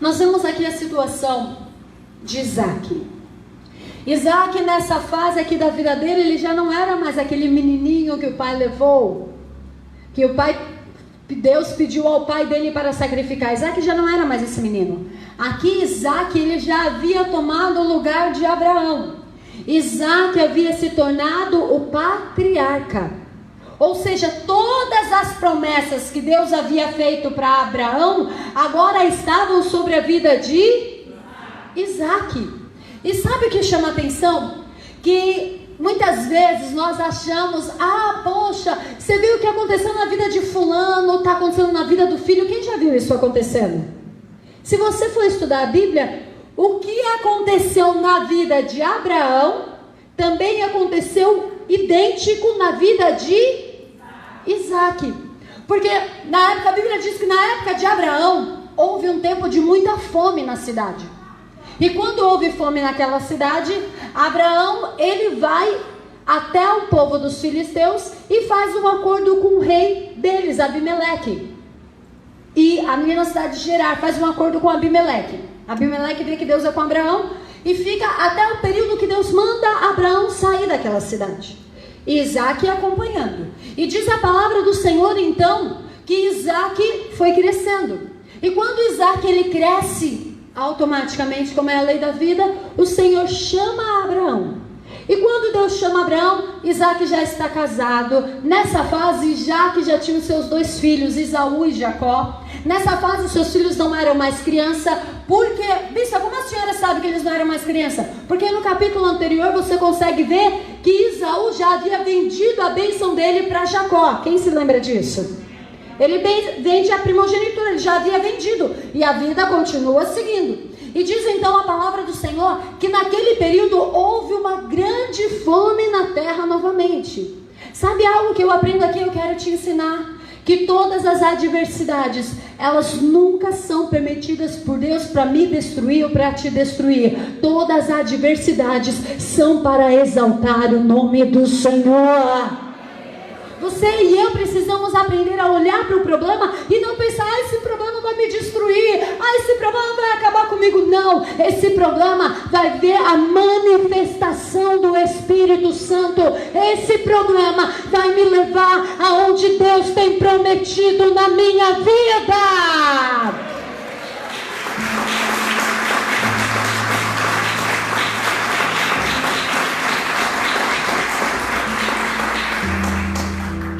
Nós vemos aqui a situação de Isaac. Isaac, nessa fase aqui da vida dele, ele já não era mais aquele menininho que o pai levou, que Deus pediu ao pai dele para sacrificar. Isaac já não era mais esse menino. Aqui Isaac, ele já havia tomado o lugar de Abraão. Isaac havia se tornado o patriarca. Ou seja, todas as promessas que Deus havia feito para Abraão, agora estavam sobre a vida de Isaac. E sabe o que chama atenção? Que muitas vezes nós achamos, poxa, você viu o que aconteceu na vida de fulano, está acontecendo na vida do filho. Quem já viu isso acontecendo? Se você for estudar a Bíblia, o que aconteceu na vida de Abraão, também aconteceu idêntico na vida de Isaac. Porque na época, a Bíblia diz que na época de Abraão, houve um tempo de muita fome na cidade. E quando houve fome naquela cidade, Abraão, ele vai até o povo dos filisteus e faz um acordo com o rei deles, Abimeleque. E ali na cidade de Gerar, faz um acordo com Abimeleque. Abimeleque vê que Deus é com Abraão e fica até o período que Deus manda Abraão sair daquela cidade. E Isaac acompanhando. E diz a palavra do Senhor então, que Isaac foi crescendo. E quando Isaac ele cresce, automaticamente, como é a lei da vida, o Senhor chama Abraão. E quando Deus chama Abraão, Isaac já está casado. Nessa fase, Isaac já tinha os seus 2 filhos, Esaú e Jacó. Nessa fase, seus filhos não eram mais criança. Porque, bispa, como a senhora sabe que eles não eram mais criança? Porque no capítulo anterior você consegue ver que Esaú já havia vendido a bênção dele para Jacó. Quem se lembra disso? Ele vende a primogenitura, ele já havia vendido. E a vida continua seguindo. E diz então a palavra do Senhor que naquele período houve uma grande fome na terra novamente. Sabe algo que eu aprendo aqui, eu quero te ensinar? Que todas as adversidades, elas nunca são permitidas por Deus para me destruir ou para te destruir. Todas as adversidades são para exaltar o nome do Senhor. Você e eu precisamos aprender a olhar para o problema e não pensar, esse problema vai me destruir, esse problema vai acabar comigo. Não, esse problema vai ver a manifestação do Espírito Santo. Esse problema vai me levar aonde Deus tem prometido na minha vida.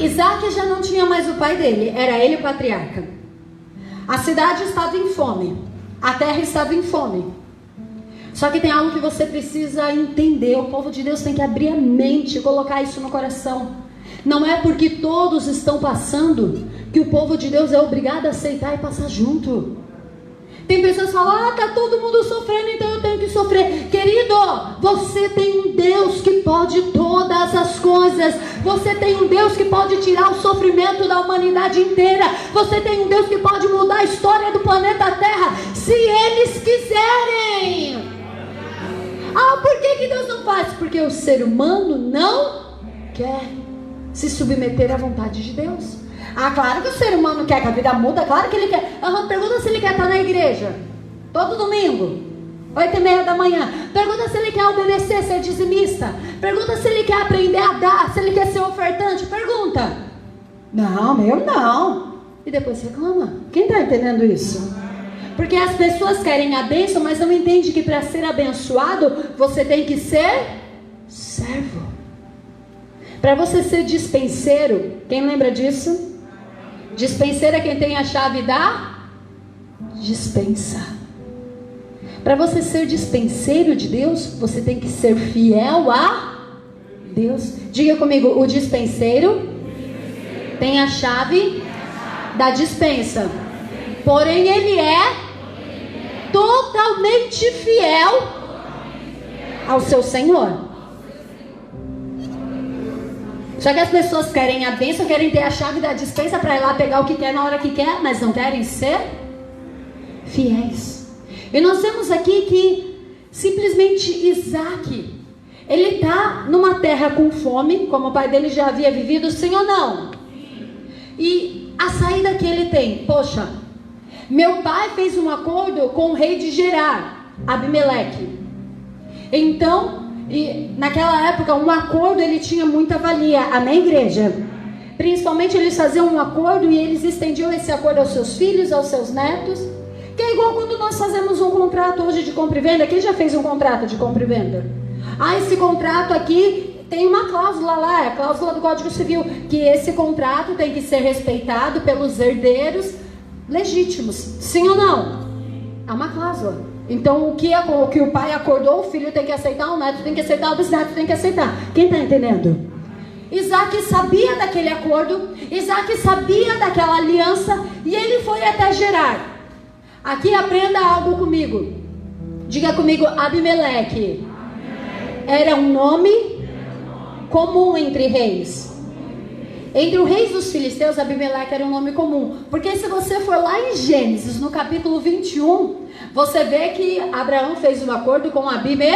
Isaac já não tinha mais o pai dele, era ele o patriarca. A cidade estava em fome, a terra estava em fome. Só que tem algo que você precisa entender, o povo de Deus tem que abrir a mente, colocar isso no coração. Não é porque todos estão passando que o povo de Deus é obrigado a aceitar e passar junto. Tem pessoas que falam, tá todo mundo sofrendo, então eu tenho que sofrer. Querido, você tem um Deus que pode todas as coisas. Você tem um Deus que pode tirar o sofrimento da humanidade inteira. Você tem um Deus que pode mudar a história do planeta Terra, se eles quiserem. Por que Deus não faz? Porque o ser humano não quer se submeter à vontade de Deus. Claro que o ser humano quer que a vida muda, claro que ele quer. Pergunta se ele quer estar na igreja todo domingo, 8h30 da manhã. Pergunta se ele quer obedecer, ser dizimista. Pergunta se ele quer aprender a dar, se ele quer ser ofertante. Pergunta. Não, eu não. E depois reclama. Quem está entendendo isso? Porque as pessoas querem a bênção, mas não entendem que para ser abençoado, você tem que ser servo. Para você ser dispenseiro, quem lembra disso? Dispenseiro é quem tem a chave da dispensa. Para você ser dispenseiro de Deus, você tem que ser fiel a Deus. Diga comigo, o dispenseiro tem a chave da dispensa. Porém ele é totalmente fiel ao seu Senhor. Só que as pessoas querem a bênção, querem ter a chave da dispensa para ir lá pegar o que quer na hora que quer, mas não querem ser fiéis. E nós vemos aqui que simplesmente Isaac, ele está numa terra com fome, como o pai dele já havia vivido, sim ou não? E a saída que ele tem, poxa, Meu pai fez um acordo com o rei de Gerar, Abimeleque. Então, naquela época, um acordo ele tinha muita valia. Amém, igreja? Principalmente eles faziam um acordo e eles estendiam esse acordo aos seus filhos, aos seus netos. Que é igual quando nós fazemos um contrato hoje de compra e venda. Quem já fez um contrato de compra e venda? Esse contrato aqui tem uma cláusula lá, é a cláusula do Código Civil, que esse contrato tem que ser respeitado pelos herdeiros legítimos. Sim ou não? É uma cláusula. Então o que o pai acordou, o filho tem que aceitar, o neto tem que aceitar, o bisneto tem que aceitar. Quem está entendendo? Isaac sabia daquele acordo, Isaac sabia daquela aliança, e ele foi até Gerar. Aqui aprenda algo comigo. Diga comigo, Abimeleque era um nome comum entre reis. Entre os reis dos filisteus, Abimeleque era um nome comum. Porque se você for lá em Gênesis, no capítulo 21, você vê que Abraão fez um acordo com Abimeleque.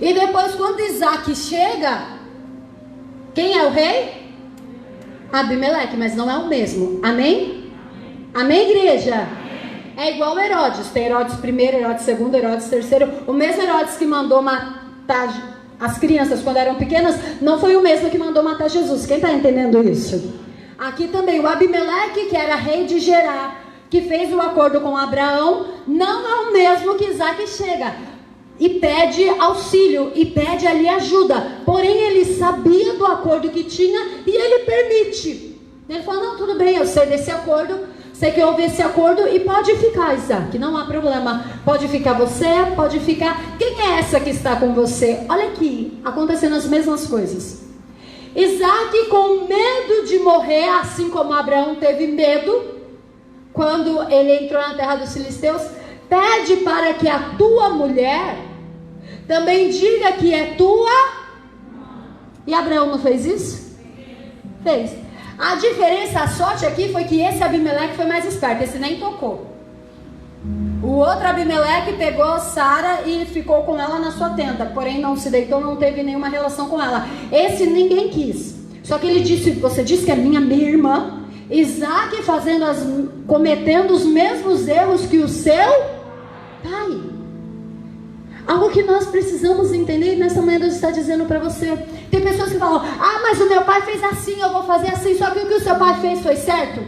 E depois, quando Isaac chega, quem é o rei? Abimeleque, mas não é o mesmo. Amém? Amém, igreja? É igual Herodes. Tem Herodes primeiro, Herodes segundo, Herodes terceiro. O mesmo Herodes que mandou matar as crianças quando eram pequenas, não foi o mesmo que mandou matar Jesus. Quem está entendendo isso? Aqui também, o Abimeleque, que era rei de Gerar, que fez o acordo com Abraão, não é o mesmo que Isaac chega e pede auxílio, e pede ali ajuda. Porém, ele sabia do acordo que tinha e ele permite. Ele fala, não, tudo bem, eu sei desse acordo, sei que houve esse acordo e pode ficar, Isaac, não há problema. Pode ficar você, pode ficar... Quem é essa que está com você? Olha aqui, acontecendo as mesmas coisas. Isaac, com medo de morrer, assim como Abraão teve medo, quando ele entrou na terra dos filisteus, pede para que a tua mulher também diga que é tua. E Abraão não fez isso? Fez. A diferença, a sorte aqui foi que esse Abimeleque foi mais esperto, esse nem tocou. O outro Abimeleque pegou Sara e ficou com ela na sua tenda, porém não se deitou, não teve nenhuma relação com ela. Esse ninguém quis. Só que ele disse, você disse que é minha irmã. Isaac cometendo os mesmos erros que o seu pai. Algo que nós precisamos entender, e nessa manhã Deus está dizendo para você. Tem pessoas que falam, mas o meu pai fez assim, eu vou fazer assim. Só que o que o seu pai fez foi certo?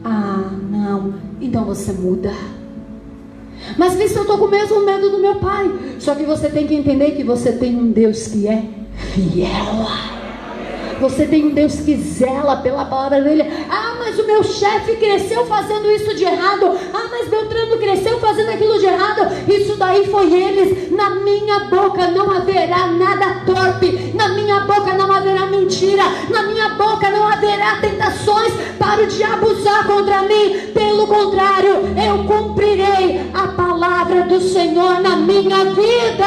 Não, então você muda. Mas visto, eu estou com o mesmo medo do meu pai. Só que você tem que entender que você tem um Deus que é fiel. Você tem um Deus que zela pela palavra dele. Mas o meu chefe cresceu fazendo isso de errado. Mas Beltrano cresceu fazendo aquilo de errado. Isso daí foi eles. Na minha boca não haverá nada torpe. Na minha boca não haverá mentira. Na minha boca não haverá tentações para o diabo usar contra mim. Pelo contrário, eu cumprirei a palavra do Senhor na minha vida.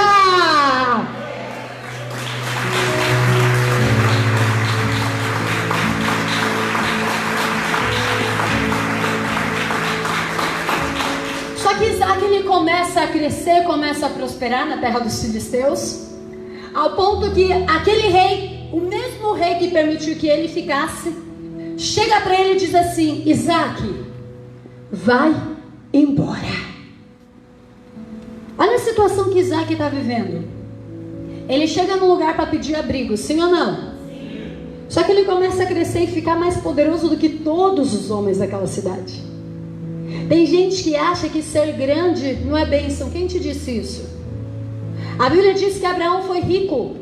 Só que Isaac, ele começa a crescer, começa a prosperar na terra dos filisteus, ao ponto que aquele rei, o mesmo rei que permitiu que ele ficasse, chega para ele e diz assim, Isaac, vai embora. Olha a situação que Isaac está vivendo. Ele chega num lugar para pedir abrigo, sim ou não? Sim. Só que ele começa a crescer e ficar mais poderoso do que todos os homens daquela cidade. Tem gente que acha que ser grande não é bênção. Quem te disse isso? A Bíblia diz que Abraão foi rico,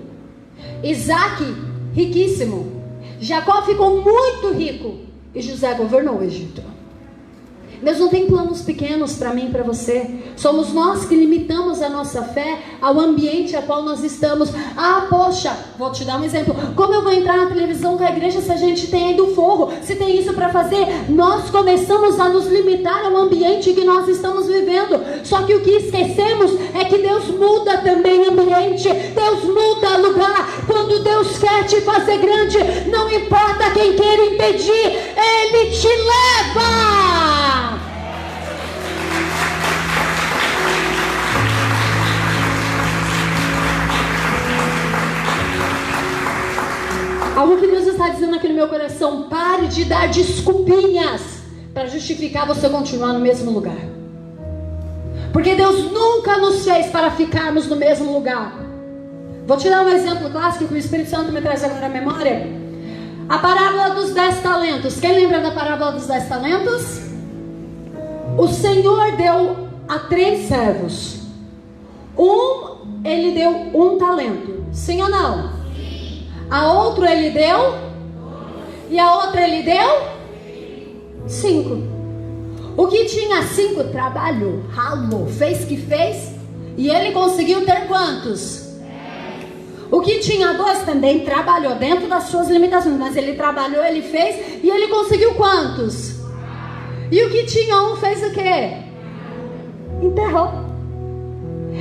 Isaac riquíssimo, Jacó ficou muito rico e José governou o Egito. Deus não tem planos pequenos para mim e para você. Somos nós que limitamos a nossa fé ao ambiente a qual nós estamos. Poxa, vou te dar um exemplo. Como eu vou entrar na televisão com a igreja se a gente tem ainda o forro? Se tem isso para fazer? Nós começamos a nos limitar ao ambiente que nós estamos vivendo. Só que o que esquecemos é que Deus muda também ambiente. Deus muda lugar. Quando Deus quer te fazer grande, não importa quem queira impedir, Ele te leva. Algo que Deus está dizendo aqui no meu coração: pare de dar desculpinhas para justificar você continuar no mesmo lugar. Porque Deus nunca nos fez para ficarmos no mesmo lugar. Vou te dar um exemplo clássico que o Espírito Santo me traz agora à memória. A parábola dos 10 talentos. Quem lembra da parábola dos 10 talentos? O Senhor deu a 3 servos. Ele deu 1 talento. Sim ou não? Sim. A outro ele deu? E a outra ele deu? 5. O que tinha 5 trabalhou, ralou, fez que fez. E ele conseguiu ter quantos? 10. O que tinha 2 também trabalhou dentro das suas limitações. Mas ele trabalhou, ele fez. E ele conseguiu quantos? 4. E o que tinha 1 fez o quê? Enterrou.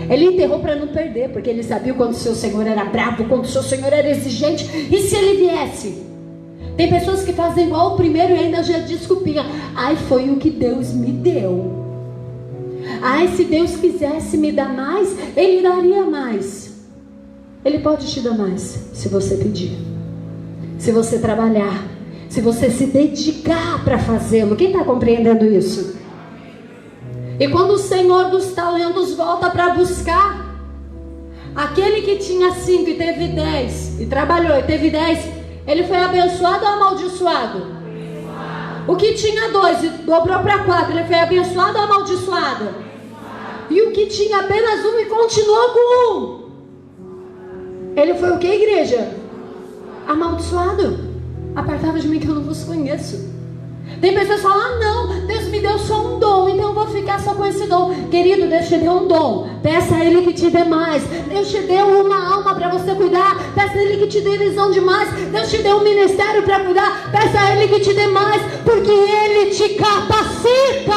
Ele enterrou para não perder, porque ele sabia quando o seu Senhor era bravo, quando o seu Senhor era exigente. E se ele viesse? Tem pessoas que fazem igual o primeiro e ainda já desculpinha. Ai, foi o que Deus me deu. Ai, se Deus quisesse me dar mais, Ele daria mais. Ele pode te dar mais, se você pedir, se você trabalhar, se você se dedicar para fazê-lo. Quem está compreendendo isso? E quando o Senhor dos talentos volta para buscar aquele que tinha 5 e teve 10, e trabalhou e teve 10, ele foi abençoado ou amaldiçoado? Abençoado. O que tinha 2 e dobrou para 4, ele foi abençoado ou amaldiçoado? Abençoado. E o que tinha apenas 1 e continuou com 1, ele foi o que, igreja? Amaldiçoado. Apartado de mim que eu não vos conheço. Tem pessoas que falam, ah não, Deus me deu só um dom, então eu vou ficar só com esse dom. Querido, Deus te deu um dom, peça a Ele que te dê mais. Deus te deu uma alma para você cuidar, peça a Ele que te dê visão de mais. Deus te deu um ministério para cuidar, peça a Ele que te dê mais, porque Ele te capacita.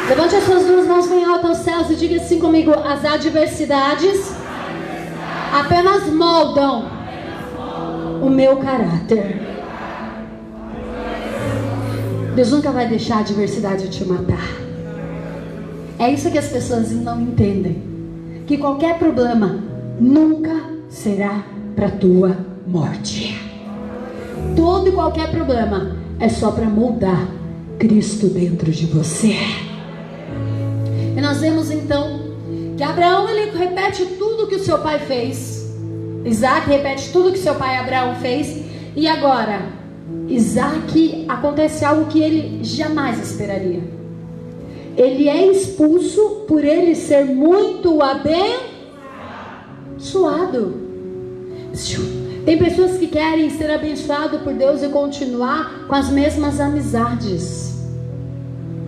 Levante as suas 2 mãos bem alto aos céus e diga assim comigo: as adversidades apenas moldam o meu caráter. Deus nunca vai deixar a adversidade te matar. É isso que as pessoas não entendem, que qualquer problema nunca será para tua morte. Todo e qualquer problema é só para moldar Cristo dentro de você. E nós vemos então que Abraão, ele repete tudo que o seu pai fez. Isaac repete tudo que seu pai Abraão fez. E agora, Isaac, acontece algo que ele jamais esperaria. Ele é expulso por ele ser muito abençoado. Tem pessoas que querem ser abençoado por Deus e continuar com as mesmas amizades.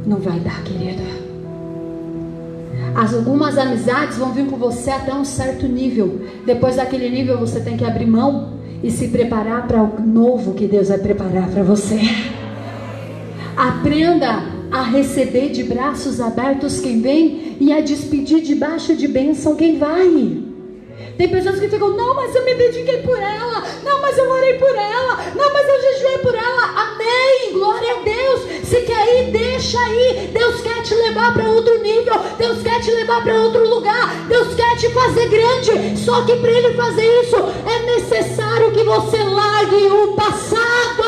Não vai dar, querida. Algumas amizades vão vir com você até um certo nível. Depois daquele nível você tem que abrir mão e se preparar para o novo que Deus vai preparar para você. Aprenda a receber de braços abertos quem vem e a despedir debaixo de bênção quem vai. Tem pessoas que ficam, não, mas eu me dediquei por ela, não, mas eu orei por ela, não, mas eu jejuei por ela. Amém, glória a Deus. Se quer ir, deixa ir. Deus quer te levar para outro nível, Deus quer te levar para outro lugar, Deus quer te fazer grande. Só que para Ele fazer isso é necessário que você largue o passado.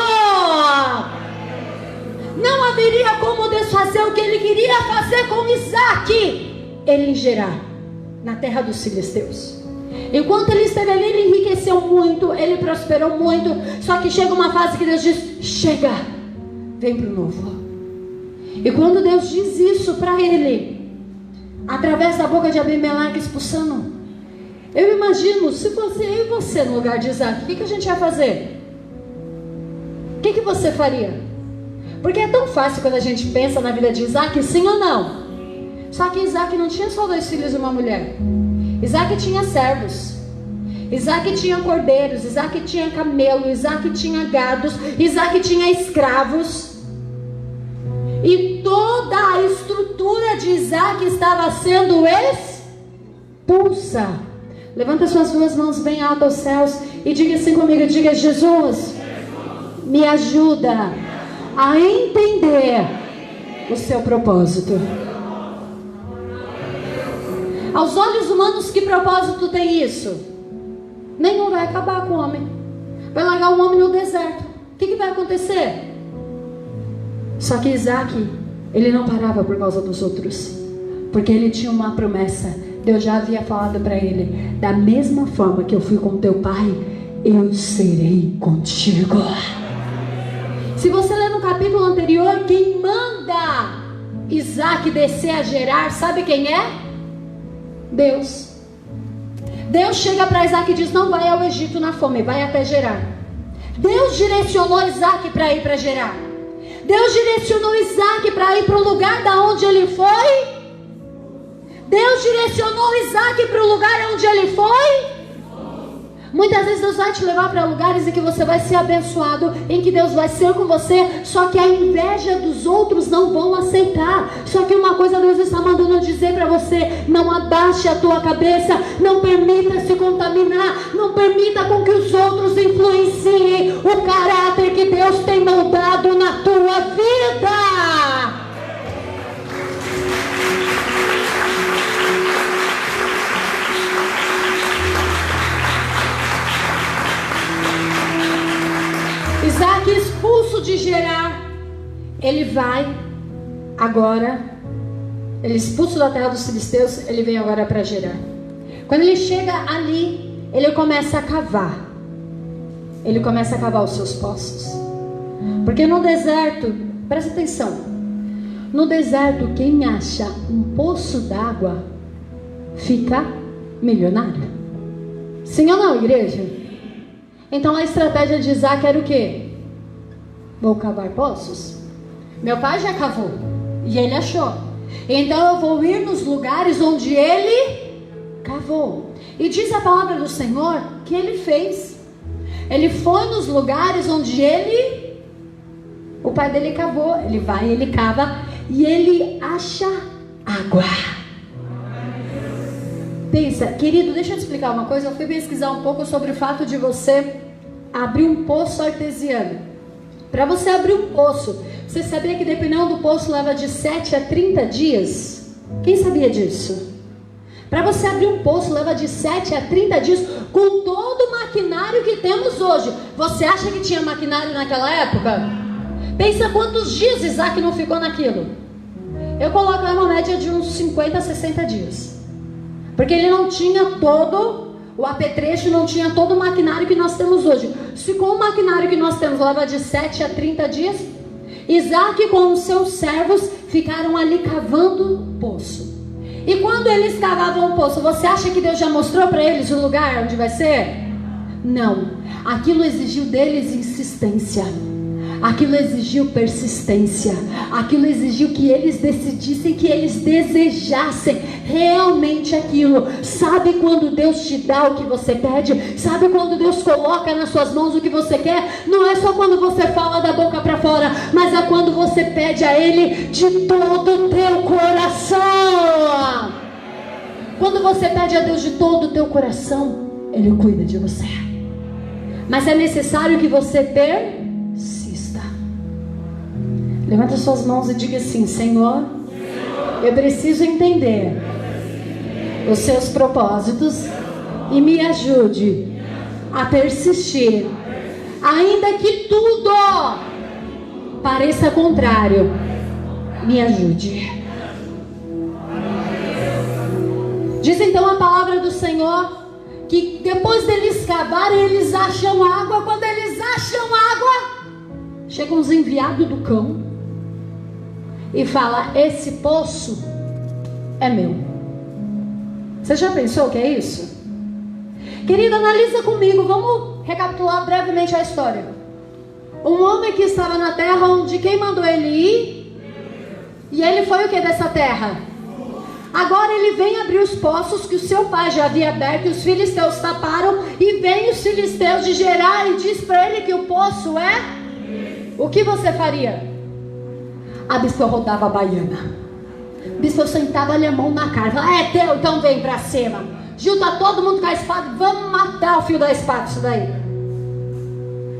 Não haveria como Deus fazer o que Ele queria fazer com Isaac, ele gerar na terra dos filisteus. Enquanto ele esteve ali, ele enriqueceu muito, ele prosperou muito. Só que chega uma fase que Deus diz, chega, vem para o novo. E quando Deus diz isso para ele, através da boca de Abimeleque expulsando, eu imagino, se fosse eu e você no lugar de Isaac, o que a gente ia fazer? O que você faria? Porque é tão fácil quando a gente pensa na vida de Isaac, sim ou não? Só que Isaac não tinha só 2 filhos e uma mulher. Isaac tinha servos, Isaac tinha cordeiros, Isaac tinha camelo, Isaac tinha gados, Isaac tinha escravos. E toda a estrutura de Isaac estava sendo expulsa. Levanta suas 2 mãos bem alto aos céus e diga assim comigo, diga: Jesus, me ajuda a entender o seu propósito. Aos olhos humanos, que propósito tem isso? Nenhum. Vai acabar com o homem. Vai largar o homem no deserto. O que vai acontecer? Só que Isaac, ele não parava por causa dos outros, porque ele tinha uma promessa. Deus já havia falado para ele: da mesma forma que eu fui com teu pai, eu serei contigo. Se você ler no capítulo anterior, quem manda Isaac descer a Gerar, sabe quem é? Deus. Deus chega para Isaac e diz: não vai ao Egito na fome, vai até Gerar. Deus direcionou Isaac para ir para Gerar. Deus direcionou Isaac para ir para o lugar da onde ele foi. Deus direcionou Isaac para o lugar onde ele foi. Muitas vezes Deus vai te levar para lugares em que você vai ser abençoado, em que Deus vai ser com você, só que a inveja dos outros não vão aceitar. Só que uma coisa Deus está mandando dizer para você: não abaixe a tua cabeça, não permita se contaminar, não permita com que os outros influenciem o caráter que Deus tem moldado na tua vida. Isaac, expulso de Gerar, ele vai agora, ele expulso da terra dos filisteus, ele vem agora para Gerar. Quando ele chega ali, ele começa a cavar. Ele começa a cavar os seus poços. Porque no deserto, presta atenção, no deserto quem acha um poço d'água fica milionário. Sim ou não, igreja? Então a estratégia de Isaac era o quê? Vou cavar poços. Meu pai já cavou e ele achou. Então eu vou ir nos lugares onde ele cavou. E diz a palavra do Senhor que ele fez. Ele foi nos lugares onde o pai dele cavou. Ele vai, ele cava e ele acha água. Pensa, querido, deixa eu te explicar uma coisa. Eu fui pesquisar um pouco sobre o fato de você abrir um poço artesiano. Para você abrir um poço, você sabia que dependendo do poço leva de 7 a 30 dias? Quem sabia disso? Para você abrir um poço leva de 7 a 30 dias com todo o maquinário que temos hoje. Você acha que tinha maquinário naquela época? Pensa quantos dias Isaac não ficou naquilo. Eu coloco aí uma média de uns 50 a 60 dias. Porque ele não tinha todo o apetrecho, não tinha todo o maquinário que nós temos hoje. Se com o maquinário que nós temos leva de 7 a 30 dias, Isaac com os seus servos ficaram ali cavando o poço. E quando eles cavavam o poço, você acha que Deus já mostrou para eles o lugar onde vai ser? Não. Aquilo exigiu deles insistência. Aquilo exigiu persistência. Aquilo exigiu que eles decidissem, que eles desejassem realmente aquilo. Sabe quando Deus te dá o que você pede? Sabe quando Deus coloca nas suas mãos o que você quer? Não é só quando você fala da boca para fora, mas é quando você pede a Ele de todo o teu coração. Quando você pede a Deus de todo o teu coração, Ele cuida de você. Mas é necessário que você persista. Levanta suas mãos e diga assim: Senhor, eu preciso entender os seus propósitos e me ajude a persistir, ainda que tudo pareça contrário. Me ajude. Diz então a palavra do Senhor que depois deles cavarem, eles acham água. Quando eles acham água, chegam os enviados do cão e fala: esse poço é meu. Você já pensou o que é isso? Querido, analisa comigo. Vamos recapitular brevemente a história. Um homem que estava na terra onde quem mandou ele ir? E ele foi o que dessa terra? Agora ele vem abrir os poços que o seu pai já havia aberto e os filisteus taparam. E vem os filisteus de Gerar e diz para ele que o poço é... O que você faria? A bispo rodava a baiana. A bispo sentava-lhe a mão na cara. Falava: é teu, então vem pra cima. Junta todo mundo com a espada. Vamos matar o fio da espada, isso daí.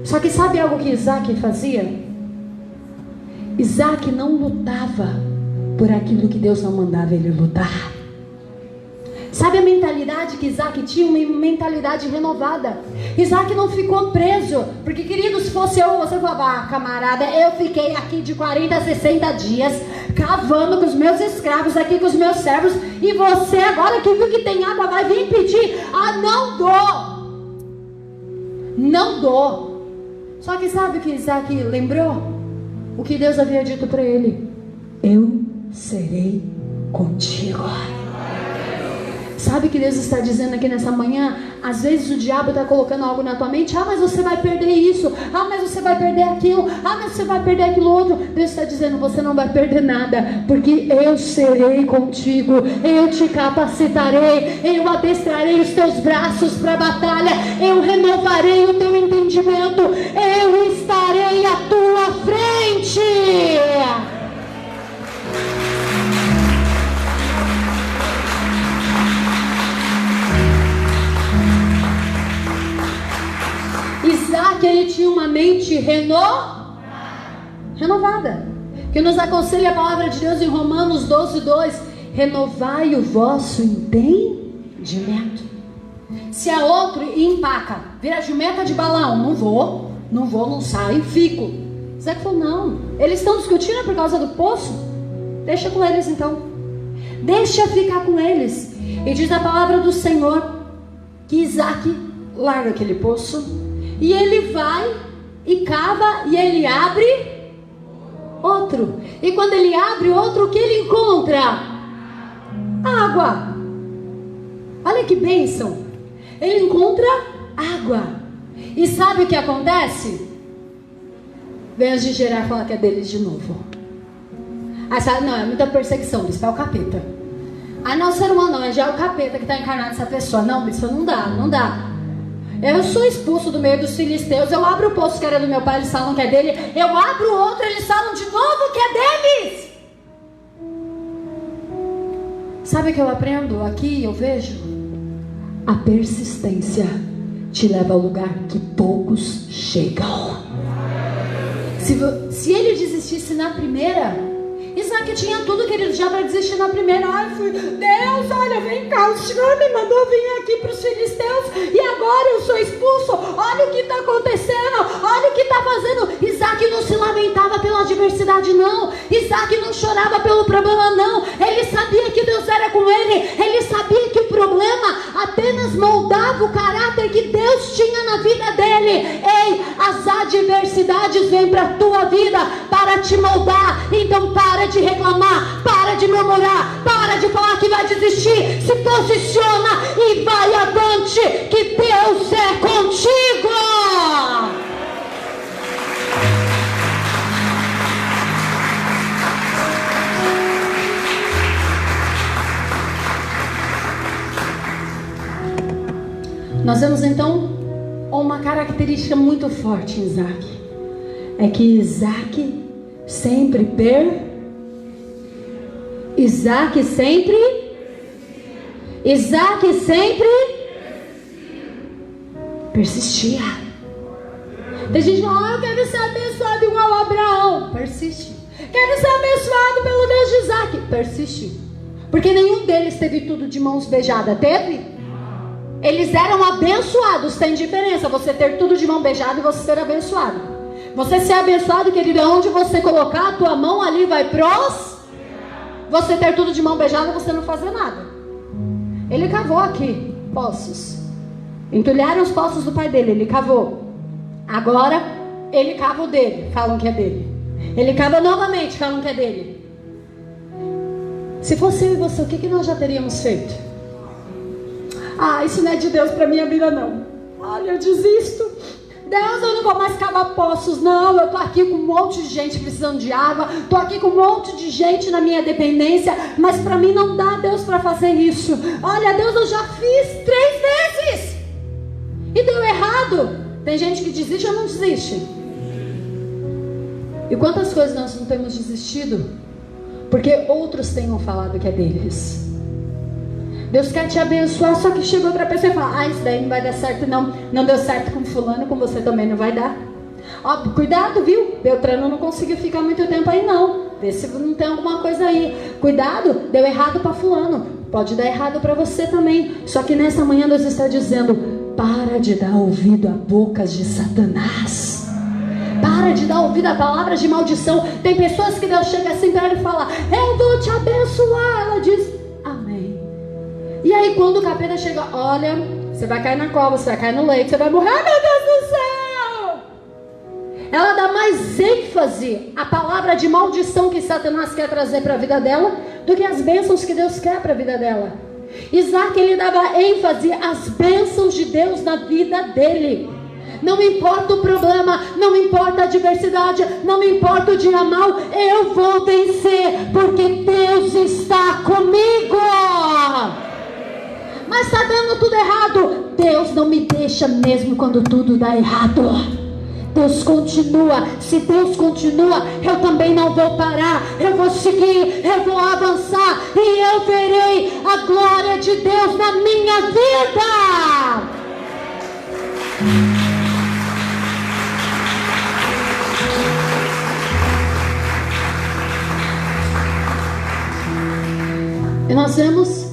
Só que sabe algo que Isaac fazia? Isaac não lutava por aquilo que Deus não mandava ele lutar. Sabe a mentalidade que Isaac tinha? Uma mentalidade renovada. Isaac não ficou preso. Porque, querido, se fosse eu, você falava: camarada, eu fiquei aqui de 40 a 60 dias cavando com os meus escravos, aqui com os meus servos, e você agora que viu que tem água vai vir pedir. Não dou. Não dou. Só que sabe o que Isaac lembrou? O que Deus havia dito para ele: eu serei contigo. Sabe o que Deus está dizendo aqui nessa manhã? Às vezes o diabo está colocando algo na tua mente. Mas você vai perder isso. Mas você vai perder aquilo. Mas você vai perder aquilo outro. Deus está dizendo: você não vai perder nada, porque eu serei contigo. Eu te capacitarei. Eu adestrarei os teus braços para a batalha. Eu renovarei o teu entendimento. Eu estarei à tua frente. Isaac, ele tinha uma mente renovada, que nos aconselha a palavra de Deus em Romanos 12:2: renovai o vosso entendimento. Se é outro e empaca, vira jumenta de balão, não vou, não saio, fico. Isaac falou: não, eles estão discutindo por causa do poço, deixa com eles então, deixa ficar com eles. E diz a palavra do Senhor que Isaac larga aquele poço, e ele vai e cava, e ele abre outro. E quando ele abre outro, o que ele encontra? Água. Olha que bênção. Ele encontra água. E sabe o que acontece? Vem as de Gerar falar que é deles de novo. Aí sabe, não, é muita perseguição, bispo, é o capeta. Não, ser humano não, é já o capeta que está encarnado nessa pessoa. Não, bispo, não dá. Eu sou expulso do meio dos filisteus. Eu abro o poço que era do meu pai, eles falam que é dele. Eu abro outro, eles falam de novo que é deles. Sabe o que eu aprendo aqui? Eu vejo: a persistência te leva ao lugar que poucos chegam. Se ele desistisse na primeira, Isaac tinha tudo, querido, já para desistir na primeira. Deus, olha, vem cá, o Senhor me mandou vir aqui para os filisteus e agora eu sou expulso. Olha o que está acontecendo, olha o que está fazendo. Isaac não se lamentava pela adversidade, não. Isaac não chorava pelo problema, não. Ele sabia que Deus era com ele. Ele sabia que o problema apenas moldava o caráter que Deus tinha na vida dele. Ei, as adversidades vêm para a tua vida para te moldar. Então para de reclamar, para de murmurar, para de falar que vai desistir. Se posiciona e vai avante, que Deus é contigo. Nós vemos então uma característica muito forte em Isaac. É que Isaac sempre persistia. Tem gente que fala: eu quero ser abençoado igual a Abraão. Persiste. Quero ser abençoado pelo Deus de Isaac. Persiste. Porque nenhum deles teve tudo de mãos beijadas. Teve? Eles eram abençoados. Tem diferença você ter tudo de mão beijada e você ser abençoado. Você ser abençoado, querido, é onde você colocar a tua mão, ali vai prosperar. Você ter tudo de mão beijada, você não fazer nada. Ele cavou aqui poços, entulharam os poços do pai dele, ele cavou. Agora ele cava o dele, falam que é dele. Ele cava novamente, falam que é dele. Se fosse eu e você, o que nós já teríamos feito? Isso não é de Deus para minha vida, não. Olha, eu desisto. Deus, eu não vou mais cavar poços, não. Eu estou aqui com um monte de gente precisando de água. Estou aqui com um monte de gente na minha dependência. Mas para mim não dá, Deus, para fazer isso. Olha, Deus, eu já fiz 3 vezes e deu errado. Tem gente que desiste ou não desiste? E quantas coisas nós não temos desistido porque outros tenham falado que é deles. Deus quer te abençoar, só que chega outra pessoa e fala: isso daí não vai dar certo não. Não deu certo com fulano, com você também não vai dar. Cuidado, viu? Beltrano não conseguiu ficar muito tempo aí não. Vê se não tem alguma coisa aí. Cuidado, deu errado para fulano. pode dar errado para você também. Só que nessa manhã Deus está dizendo: para de dar ouvido a bocas de Satanás. Para de dar ouvido a palavras de maldição. Tem pessoas que Deus chega assim para ela e fala: eu vou te abençoar. Ela diz: amém. E aí quando o capeta chega: olha, você vai cair na cova, você vai cair no leito, você vai morrer. Ai, meu Deus do céu! Ela dá mais ênfase à palavra de maldição que Satanás quer trazer para a vida dela do que as bênçãos que Deus quer para a vida dela. Isaac, ele dava ênfase às bênçãos de Deus na vida dele. Não importa o problema, não importa a adversidade, não importa o dia mal, eu vou vencer, porque Deus está comigo. Mas está dando tudo errado. Deus não me deixa mesmo quando tudo dá errado. Deus continua. Se Deus continua, eu também não vou parar. Eu vou seguir, eu vou avançar, e eu verei a glória de Deus na minha vida. E nós vemos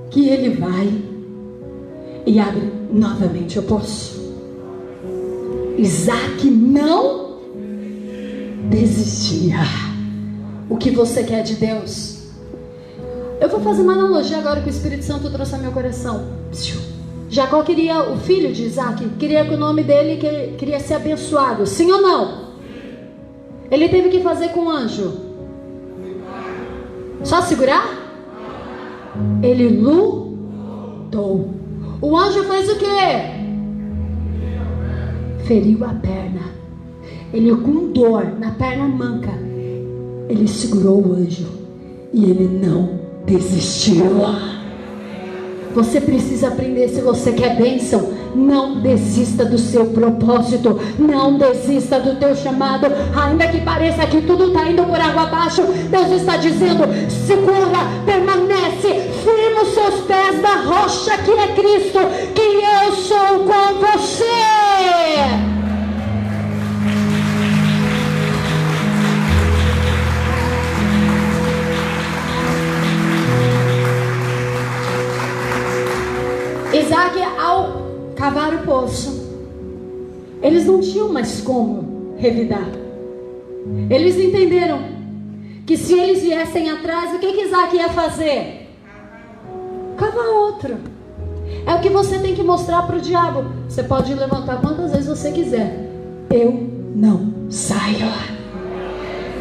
que ele vai e abre novamente o poço. Isaac não desistia. O que você quer de Deus? Eu vou fazer uma analogia agora que o Espírito Santo trouxe ao meu coração. Jacó queria o filho de Isaac, queria que o nome dele queria ser abençoado, sim ou não? Ele teve que fazer com o anjo? Só segurar? Ele lutou. O anjo fez o quê? Feriu a perna. Ele, com dor na perna manca, ele segurou o anjo e ele não desistiu. Você precisa aprender. Se você quer bênção, não desista do seu propósito, não desista do teu chamado. Ainda que pareça que tudo está indo por água abaixo, Deus está dizendo: segura, permanece, firma os seus pés na rocha que é Cristo, que eu sou com você. Isaac, ao cavar o poço, eles não tinham mais como revidar. Eles entenderam que se eles viessem atrás, o que Isaac ia fazer? Cavar outro. É o que você tem que mostrar para o diabo. Você pode levantar quantas vezes você quiser. Eu não saio.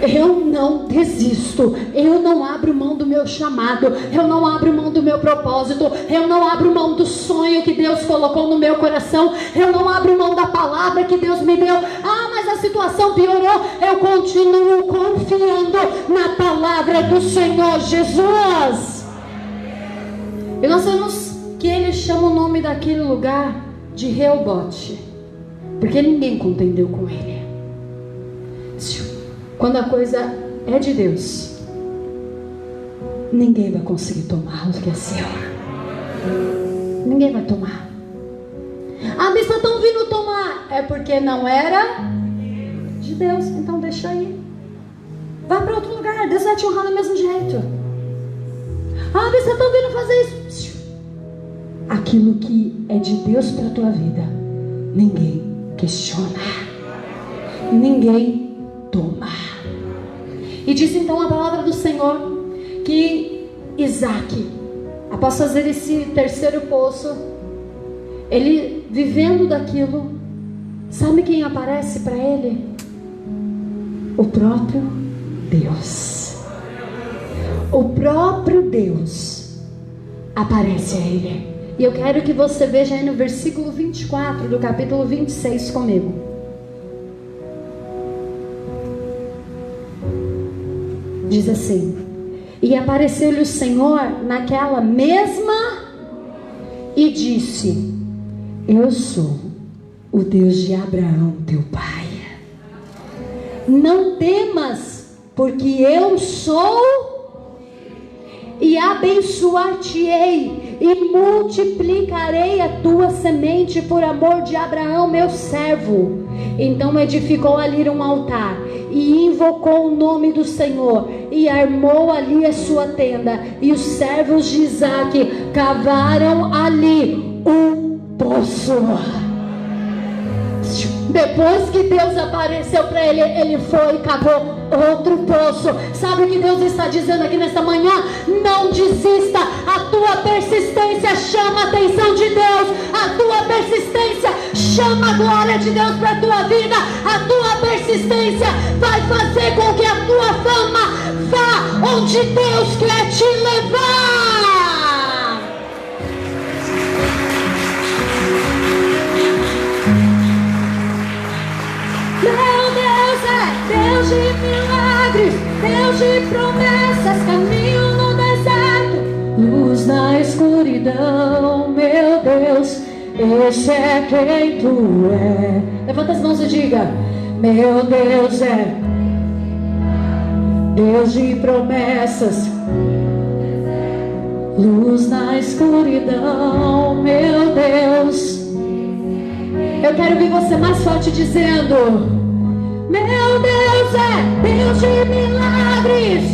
Eu não desisto. Eu não abro mão do meu chamado. Eu não abro mão do meu propósito. Eu não abro mão do sonho que Deus colocou no meu coração. Eu não abro mão da palavra que Deus me deu. Ah, mas a situação piorou. Eu continuo confiando na palavra do Senhor Jesus. E nós vemos que ele chama o nome daquele lugar de Reobote, porque ninguém contendeu com ele. Quando a coisa é de Deus, ninguém vai conseguir tomar o que é seu. Ninguém vai tomar. Ah, mas estão vindo tomar. É porque não era de Deus. Então deixa aí. Vai para outro lugar. Deus vai te honrar do mesmo jeito. Ah, mas estão vindo fazer isso. Aquilo que é de Deus para a tua vida, ninguém questiona. Ninguém toma. E diz então a palavra do Senhor que Isaac, após fazer esse terceiro poço, ele vivendo daquilo, sabe quem aparece para ele? O próprio Deus. O próprio Deus aparece a ele. E eu quero que você veja aí no versículo 24 do capítulo 26 comigo. Diz assim: e apareceu-lhe o Senhor naquela mesma e disse: eu sou o Deus de Abraão teu pai. Não temas, porque eu sou, e abençoar-te-ei, e multiplicarei a tua semente por amor de Abraão, meu servo. Então edificou ali um altar e invocou o nome do Senhor e armou ali a sua tenda. E os servos de Isaque cavaram ali um poço. Depois que Deus apareceu para ele, ele foi e cavou outro poço. Sabe o que Deus está dizendo aqui nesta manhã? Não desista. A tua persistência chama a atenção de Deus. A tua persistência chama a glória de Deus para a tua vida. A tua persistência vai fazer com que a tua fama vá onde Deus quer te levar. Deus de milagres, Deus de promessas, caminho no deserto, luz na escuridão, meu Deus, esse é quem tu é. Levanta as mãos e diga: meu Deus é Deus de promessas, luz na escuridão, meu Deus. Eu quero ver você mais forte dizendo: meu Deus é Deus de milagres,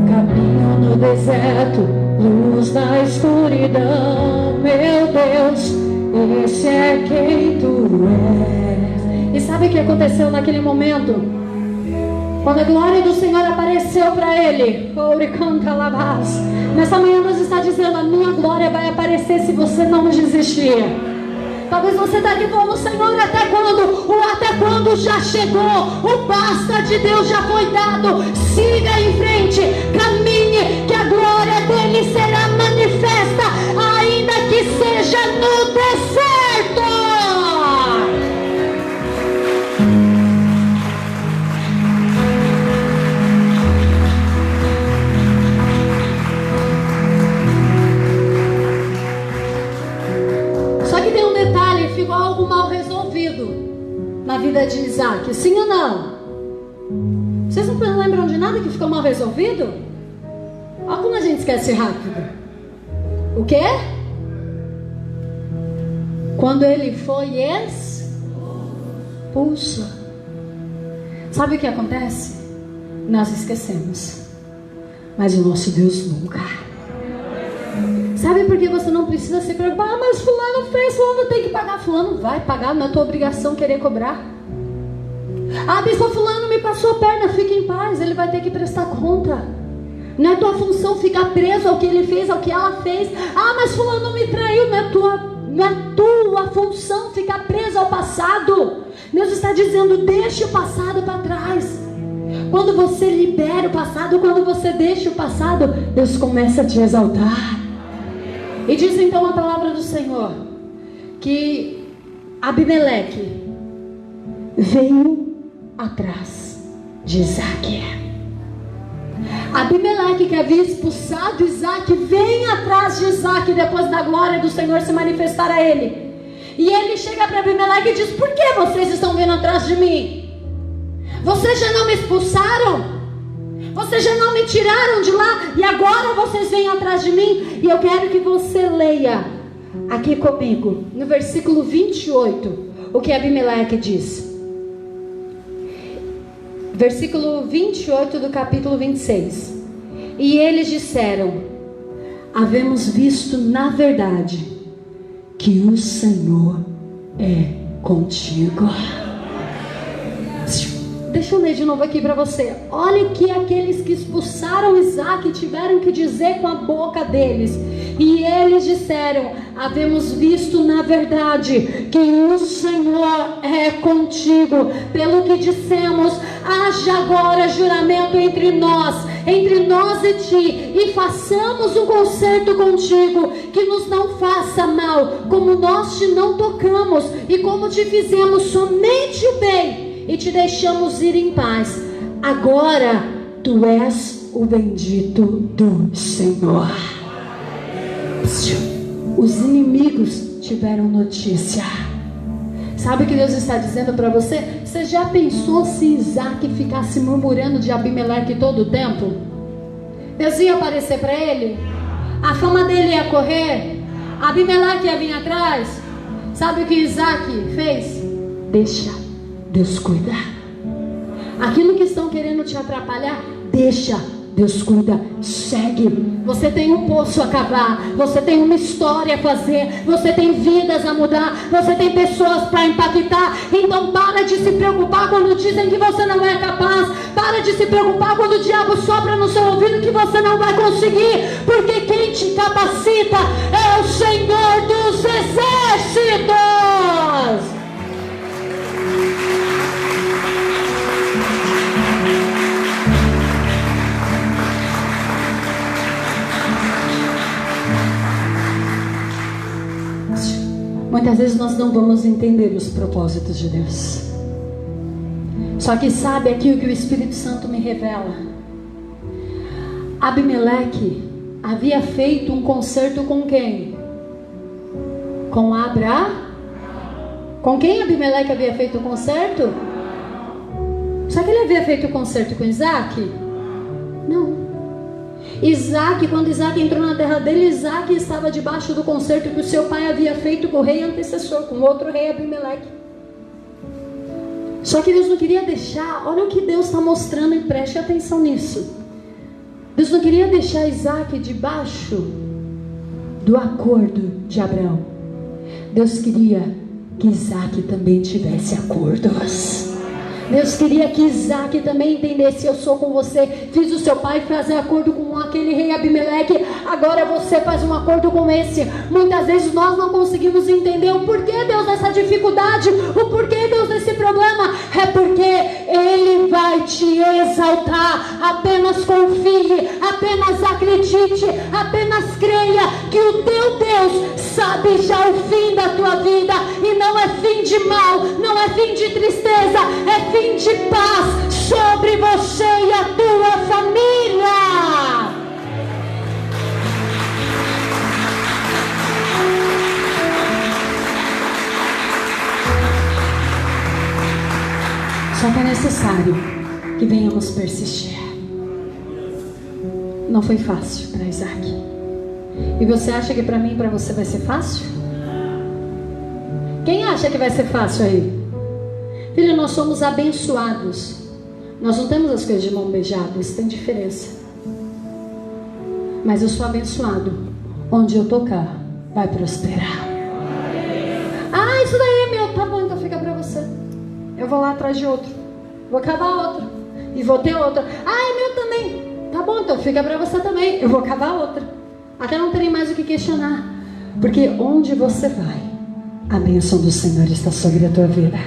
caminho no deserto, luz na escuridão, meu Deus, esse é quem tu és. E sabe o que aconteceu naquele momento? Quando a glória do Senhor apareceu para ele, nessa manhã Deus está dizendo: a minha glória vai aparecer se você não desistir. Talvez você está aqui falando: Senhor, até quando? O até quando já chegou. O basta de Deus já foi dado. Siga em frente, caminhe, que a glória dele será manifesta, ainda que seja no deserto. Ficou algo mal resolvido na vida de Isaque, sim ou não? Vocês não lembram de nada que ficou mal resolvido? Olha como a gente esquece rápido. O quê? Quando ele foi expulso. Sabe o que acontece? Nós esquecemos, mas o nosso Deus nunca. Sabe por que você não precisa se preocupar? Mas fulano fez, fulano tem que pagar. Fulano vai pagar, não é tua obrigação querer cobrar. Bispo, fulano me passou a perna, fica em paz, ele vai ter que prestar conta. Não é tua função ficar preso ao que ele fez, ao que ela fez. Mas fulano me traiu, não é tua função ficar preso ao passado. Deus está dizendo: deixe o passado para trás. Quando você libera o passado, quando você deixa o passado, Deus começa a te exaltar. E diz então a palavra do Senhor que Abimeleque veio atrás de Isaque. Abimeleque, que havia expulsado Isaque, vem atrás de Isaque depois da glória do Senhor se manifestar a ele. E ele chega para Abimeleque e diz: por que vocês estão vindo atrás de mim? Vocês já não me expulsaram? Vocês já não me tiraram de lá e agora vocês vêm atrás de mim? E eu quero que você leia aqui comigo, no versículo 28, o que Abimeleque diz. Versículo 28 do capítulo 26. E eles disseram: havemos visto na verdade que o Senhor é contigo. Deixa eu ler de novo aqui para você. Olha que aqueles que expulsaram Isaque tiveram que dizer com a boca deles. E eles disseram: havemos visto na verdade que o Senhor é contigo. Pelo que dissemos, haja agora juramento entre nós e ti, e façamos um concerto contigo, que nos não faça mal, como nós te não tocamos, e como te fizemos somente o bem, e te deixamos ir em paz. Agora tu és o bendito do Senhor. Os inimigos tiveram notícia. Sabe o que Deus está dizendo para você? Você já pensou se Isaque ficasse murmurando de Abimeleque todo o tempo? Deus ia aparecer para ele? A fama dele ia correr? Abimeleque ia vir atrás? Sabe o que Isaac fez? Deixa Deus cuidar. Aquilo que estão querendo te atrapalhar, deixa Deus cuida, segue. Você tem um poço a cavar, você tem uma história a fazer, você tem vidas a mudar, você tem pessoas para impactar. Então para de se preocupar quando dizem que você não é capaz. Para de se preocupar quando o diabo sopra no seu ouvido que você não vai conseguir, porque quem te capacita é o Senhor dos Exércitos. Muitas vezes nós não vamos entender os propósitos de Deus. Só que sabe aqui o que o Espírito Santo me revela? Abimeleque havia feito um concerto com quem? Com Abraão? Com quem Abimeleque havia feito o concerto? Será que ele havia feito o concerto com Isaac? Não. Isaac, quando Isaac entrou na terra dele, Isaac estava debaixo do concerto que o seu pai havia feito com o rei antecessor, com outro rei, Abimeleque. Só que Deus não queria deixar, olha o que Deus está mostrando e preste atenção nisso. Deus não queria deixar Isaac debaixo do acordo de Abraão. Deus queria que Isaac também tivesse acordos. Deus queria que Isaac também entendesse: eu sou com você, fiz o seu pai fazer acordo com aquele rei Abimeleque, agora você faz um acordo com esse. Muitas vezes nós não conseguimos entender o porquê Deus dessa dificuldade, o porquê Deus desse problema. É porque Ele vai te exaltar. Apenas confie, apenas acredite, apenas creia que o teu Deus sabe já o fim da tua vida, e não é fim de mal, não é fim de tristeza, é fim de paz sobre você e a tua família. Só que é necessário que venhamos persistir. Não foi fácil para Isaac. E você acha que para mim e para você vai ser fácil? Quem acha que vai ser fácil aí? Filho, nós somos abençoados. Nós não temos as coisas de mão beijada, isso tem diferença. Mas eu sou abençoado. Onde eu tocar, vai prosperar. Ah, isso daí é meu. Tá bom, então fica pra você. Eu vou lá atrás de outro. Vou cavar outro. E vou ter outro. Ah, é meu também. Tá bom, então fica pra você também. Eu vou cavar outra. Até não terem mais o que questionar. Porque onde você vai, a bênção do Senhor está sobre a tua vida.